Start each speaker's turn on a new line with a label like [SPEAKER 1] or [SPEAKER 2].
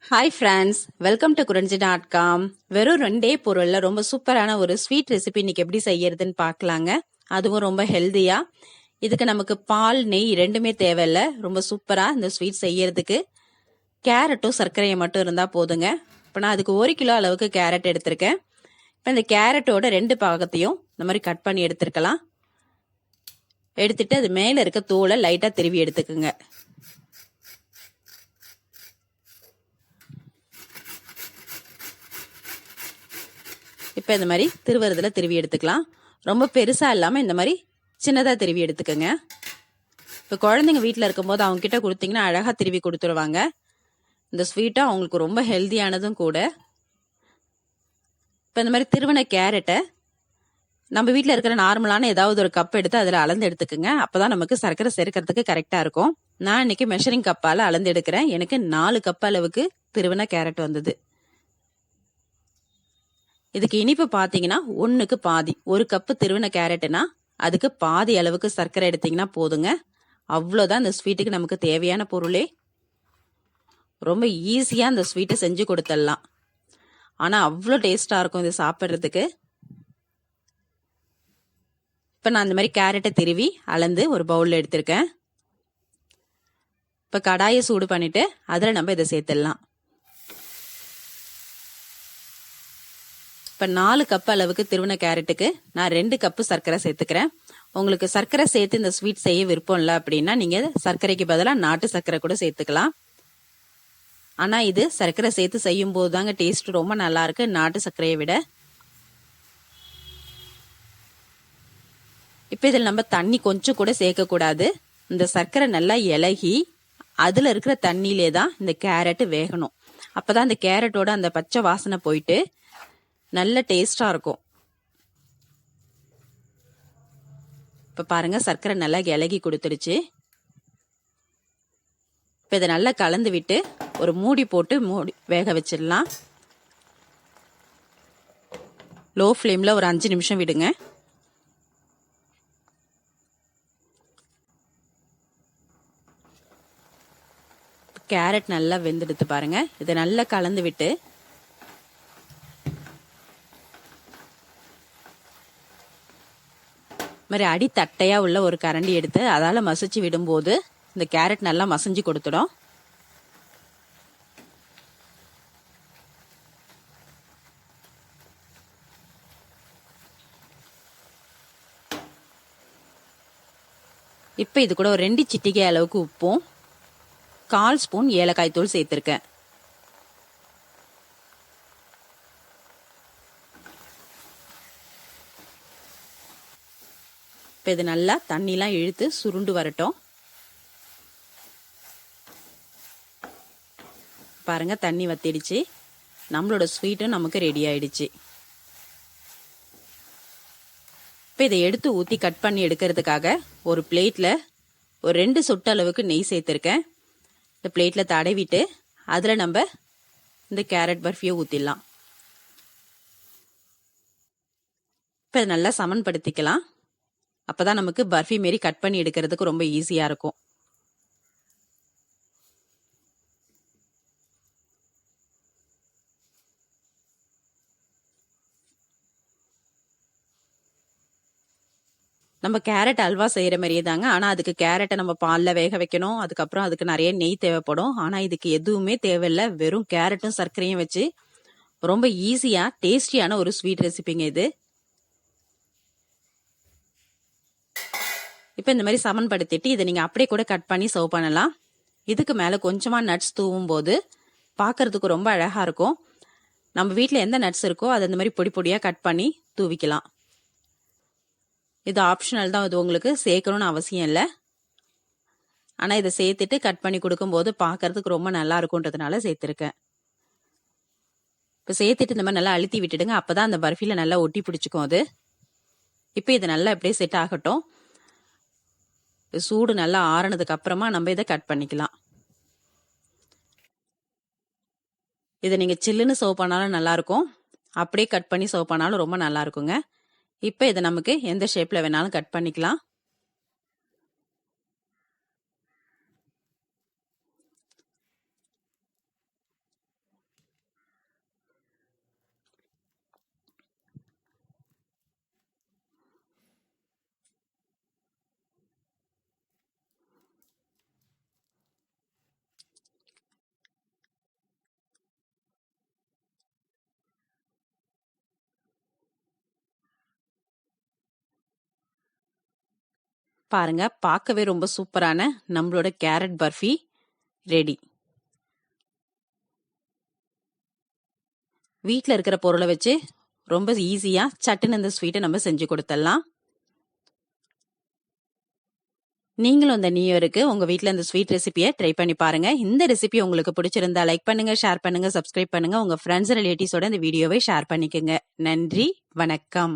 [SPEAKER 1] Hi friends, welcome to குறிஞ்சி.com. வெறும் 2 பொருள்ல ரொம்ப சூப்பரான ஒரு ஸ்வீட் ரெசிபி இன்னைக்கு எப்படி செய்யறதுன்னு பார்க்கலாங்க. அதுவும் ரொம்ப ஹெல்தியா. இதுக்கு நமக்கு பால், நெய் ரெண்டுமே தேவையில்ல. ரொம்ப சூப்பரா இந்த ஸ்வீட் செய்யறதுக்கு கேரட்டும் சர்க்கரையும் மட்டும் இருந்தா போதுங்க. இப்போ நான் அதுக்கு 1 கிலோ அளவுக்கு கேரட் எடுத்திருக்கேன். இப்போ இந்த கேரட்டோட 2 பாகத்தையும் இந்த மாதிரி கட் பண்ணி எடுத்துருக்கலாம். எடுத்துட்டு அது மேல இருக்க தோலை லைட்டா திருவி எடுத்துக்குங்க. இப்போ இந்த மாதிரி திருவறதுல திருவி எடுத்துக்கலாம். ரொம்ப பெருசா இல்லாமல் இந்த மாதிரி சின்னதாக திருவி எடுத்துக்கோங்க. இப்போ குழந்தைங்க வீட்டில் இருக்கும்போது அவங்க கிட்ட கொடுத்தீங்கன்னா அழகாக திருவி கொடுத்துருவாங்க. இந்த ஸ்வீட்டும் அவங்களுக்கு ரொம்ப ஹெல்த்தியானதும் கூட. இப்போ இந்த மாதிரி திருவன கேரட்டை நம்ம வீட்டில் இருக்கிற நார்மலான ஏதாவது ஒரு கப் எடுத்து அதில் அளந்து எடுத்துக்கோங்க. அப்போ தான் நமக்கு சர்க்கரை சேர்க்கறதுக்கு கரெக்டாக இருக்கும். நான் இன்னைக்கு மெஷரிங் கப்பால் அளந்து எடுக்கிறேன். எனக்கு 4 கப் அளவுக்கு திருவன கேரட் வந்தது. இதுக்கு இனிப்பு பார்த்தீங்கன்னா 1க்கு பாதி. 1 கப்பு திருவன கேரட்னா அதுக்கு பாதி அளவுக்கு சர்க்கரை எடுத்தீங்கன்னா போதுங்க. அவ்வளோதான் இந்த ஸ்வீட்டுக்கு நமக்கு தேவையான பொருளே. ரொம்ப ஈஸியாக இந்த ஸ்வீட்டை செஞ்சு கொடுத்துடலாம். ஆனால் அவ்வளோ டேஸ்டாக இருக்கும் இது சாப்பிட்றதுக்கு. இப்போ நான் இந்த மாதிரி கேரட்டை திருவி அளந்து ஒரு பவுலில் எடுத்திருக்கேன். இப்போ கடாயை சூடு பண்ணிட்டு அதில் நம்ம இதை சேர்த்துடலாம். இப்போ 4 கப் அளவுக்கு திருவன கேரட்டுக்கு நான் 2 கப்பு சர்க்கரை சேர்த்துக்கிறேன். உங்களுக்கு சர்க்கரை சேர்த்து இந்த ஸ்வீட் செய்ய விருப்பம் இல்லை அப்படின்னா நீங்கள் சர்க்கரைக்கு பதிலாக நாட்டு சர்க்கரை கூட சேர்த்துக்கலாம். ஆனால் இது சர்க்கரை சேர்த்து செய்யும் போது தாங்க டேஸ்ட் ரொம்ப நல்லா இருக்கு நாட்டு சர்க்கரையை விட. இப்போ இதில் நம்ம தண்ணி கொஞ்சம் கூட சேர்க்கக்கூடாது. இந்த சர்க்கரை நல்லா இலகி அதில் இருக்கிற தண்ணியிலே தான் இந்த கேரட்டு வேகணும். அப்போ தான் இந்த கேரட்டோட அந்த பச்சை வாசனை போயிட்டு நல்ல டேஸ்டா இருக்கும். இப்போ பாருங்க சர்க்கரை நல்லா இலகி கொடுத்துருச்சு. இப்போ இதை நல்லா கலந்து விட்டு ஒரு மூடி போட்டு வேக வச்சிடலாம். லோ ஃப்ளேமில் ஒரு 5 நிமிஷம் விடுங்க. கேரட் நல்லா வெந்தெடுத்து பாருங்க. இதை நல்லா கலந்து விட்டு மாதிரி அடி தட்டையா உள்ள ஒரு கரண்டி எடுத்து அதால மசிச்சு விடும்போது இந்த கேரட் நல்லா மசிஞ்சு கொடுத்துடும். இப்போ இது கூட ஒரு 2 சிட்டிகை அளவுக்கு உப்பும் 1/4 ஸ்பூன் ஏலக்காய் தூள் சேர்த்திருக்கேன். இப்போ இது நல்லா தண்ணிலாம் இழுத்து சுருண்டு வரட்டும். பாருங்க தண்ணி வத்திடுச்சு. நம்மளோட ஸ்வீட்டும் நமக்கு ரெடி ஆயிடுச்சு. இப்போ இதை எடுத்து ஊற்றி கட் பண்ணி எடுக்கிறதுக்காக ஒரு பிளேட்டில் ஒரு 2 சொட்டு அளவுக்கு நெய் சேர்த்துருக்கேன். இந்த பிளேட்டில் தடவிட்டு அதில் நம்ம இந்த கேரட் பர்ஃபியை ஊற்றிடலாம். இப்போ இதை நல்லா சமன்படுத்திக்கலாம். அப்பதான் நமக்கு பர்ஃபி மாரி கட் பண்ணி எடுக்கிறதுக்கு ரொம்ப ஈஸியா இருக்கும். நம்ம கேரட் அல்வா செய்யற மாதிரியே தாங்க. ஆனா அதுக்கு கேரட்டை நம்ம பால்ல வேக வைக்கணும். அதுக்கப்புறம் அதுக்கு நிறைய நெய் தேவைப்படும். ஆனா இதுக்கு எதுவுமே தேவையில்லை. வெறும் கேரட்டும் சர்க்கரையும் வச்சு ரொம்ப ஈஸியா டேஸ்டியான ஒரு ஸ்வீட் ரெசிபிங்க இது. இப்போ இந்த மாதிரி சமன்படுத்திட்டு இதை நீங்கள் அப்படியே கூட கட் பண்ணி சர்வ் பண்ணலாம். இதுக்கு மேலே கொஞ்சமாக நட்ஸ் தூவும் போது பார்க்கறதுக்கு ரொம்ப அழகாக இருக்கும். நம்ம வீட்டில் எந்த நட்ஸ் இருக்கோ அதை இந்த மாதிரி பொடி பொடியாக கட் பண்ணி தூவிக்கலாம். இது ஆப்ஷனல் தான். இது உங்களுக்கு சேர்க்கணும்னு அவசியம் இல்லை. ஆனால் இதை சேர்த்துட்டு கட் பண்ணி கொடுக்கும்போது பார்க்கறதுக்கு ரொம்ப நல்லா இருக்கும்ன்றதுனால சேர்த்துருக்கேன். இப்போ சேர்த்துட்டு இந்த மாதிரி நல்லா அழுத்தி விட்டுடுங்க. அப்போ தான் அந்த பர்ஃபியில் நல்லா ஒட்டி பிடிச்சிக்கும் அது. இப்போ இது நல்லா அப்படியே செட் ஆகட்டும். சூடு நல்லா ஆறுனதுக்கு அப்புறமா நம்ம இதை கட் பண்ணிக்கலாம். இதை நீங்க சில்லுன்னு சர்வ் பண்ணாலும் நல்லா இருக்கும். அப்படியே கட் பண்ணி சர்வ் பண்ணாலும் ரொம்ப நல்லா இருக்குங்க. இப்போ இதை நமக்கு எந்த ஷேப்ல வேணாலும் கட் பண்ணிக்கலாம். பாருங்க, பார்க்கவே ரொம்ப சூப்பரான நம்மளோட கேரட் பர்ஃபி ரெடி. வீட்டில் இருக்கிற பொருளை வச்சு ரொம்ப ஈஸியா சட்டுன்னு இந்த ஸ்வீட்டை நம்ம செஞ்சு கொடுத்துடலாம். நீங்களும் இந்த நியூ இயருக்கு உங்க வீட்ல இந்த ஸ்வீட் ரெசிபியை ட்ரை பண்ணி பாருங்க. இந்த ரெசிபி உங்களுக்கு பிடிச்சிருந்தா லைக் பண்ணுங்க, ஷேர் பண்ணுங்க, சப்ஸ்கிரைப் பண்ணுங்க. உங்க ஃப்ரெண்ட்ஸ் ரிலேட்டிவ்ஸோட இந்த வீடியோவை ஷேர் பண்ணிக்கோங்க. நன்றி, வணக்கம்.